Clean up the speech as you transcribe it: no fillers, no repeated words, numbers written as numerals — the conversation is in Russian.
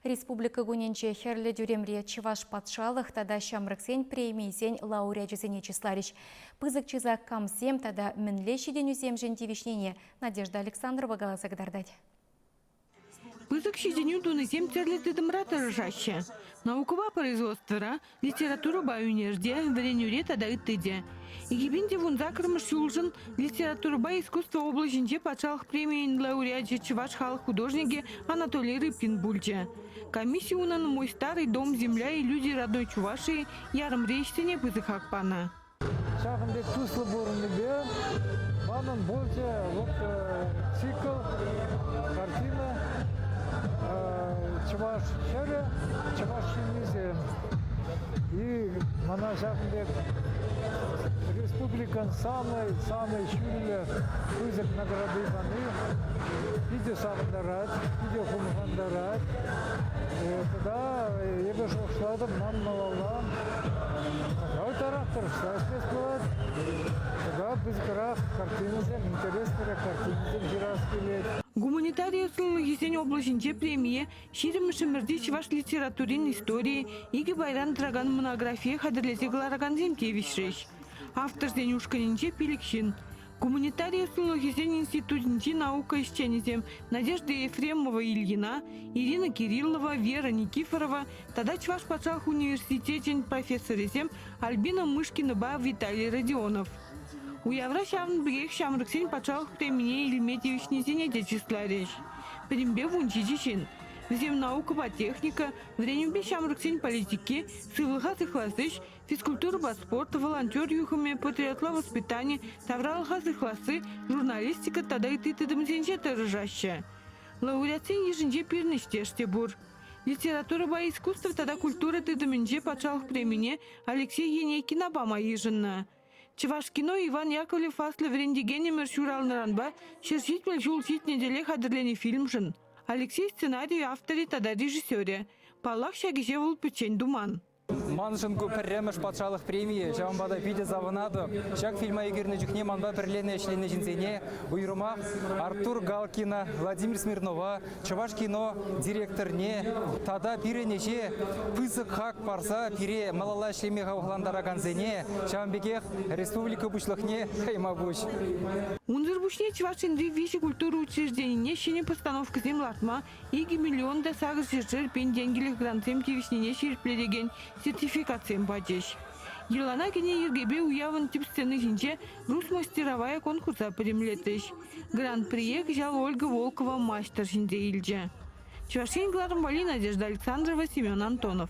Республика гуненче херлі дюремре Чеваш патшалық тада шамрыксен премийсен лауреатчесене числарич. Пызык чиза камсем тада мінле шиденюзем жентивишнене Надежда Александрова галасагдардать. Пызык шиденю дунызем терлетыдым ратырышаще. Наукова производствора, литература баюнежде, вренюре тада ыттыде. Егибинде вунзакрымыш юлжын литература ба искусство облачинче патшалық премиин лауреатче Чеваш халық художнике Анатолий Рыбкин бульче. Комиссия унан «Мой старый дом, земля и люди родной Чувашии» ярым речтене пызык акпана. Шахмдек туслы борыныбе, манын больше цикл, картина, Чуваш шере, Чуваш шимизе. И мана шахмдек республикан самый шүлі пызык награды баны. Видео сағындарад, видео хумхандарад. Тогда ебе шоқшладым, ман малалам. Ой тарақтыр, шаспес болады. Тогда біз қырақ картинызем, интереснері картинызем жирас келеді. Гуманитария сыллыгисен облачинче премия ширимышымырды Чеваш литературин истории иги байран драган монография хадырлесе глараган Зенкевич. Автор Зенюшканинче пиликшин. Гуманитария сыллыгисен институтинче наука исченезем Надежда Ефремова-Ильина, Ирина Кириллова, Вера Никифорова, тада Чеваш патшалық университетен профессорезем Альбина Мышкина-ба Виталий Родионов. Уявра шавн бігек шамрыксен патшалық премине Ильметьевичнезене де числареш. Примбе вунчичичен. Взем наука ба техника, вренембе шамрыксен политики, сывлыха сыхласыш, физкультура ба спорт, волонтер юхаме, патриотла воспитание, тавралыха сыхласы, журналистика тада и тытыдымзенче тырыжаще. Лауреатсен ежинче пирнештеште бур. Литература ба искусство тада культура тыдымынче патшалық премине Алексей Енейкина бама ежинна. Чеваш кино Иван Яковлев аслы врендигене мершурал наранба, шершитмел жулчит неделе хадырлене фильмшин. Алексей сценарий авторе тада режиссере. Палах шагиже вул печень думан. Маншынку пірреміш патшалық премии, жамбада пиде завынады. Шак фильма егерні жүхне манба пірлене шлене жінзене, уйрума Артур Галкина, Владимир Смирнова, Чеваш кино директорне, тада пиренеше пызык хак парса, пире малала шлеме ғауғландара ганзене, шамбекех республика бушлықне хайма буш. Унзыр бушне Чевашинды виши культуру учрежденине шене постановка землатма, иги миллион да сагыз жыржыр пен денгелих грантсем тивишнене ширплереген сертификациям бадеш. Елана кене ергебе уявын тип сцены жинче Рус мастеровая конкурса премлетеш. Гран-приек жал Ольга Волкова мастер жинде илже. Чевашин Глармбали, Надежда Александрова, Семен Антонов.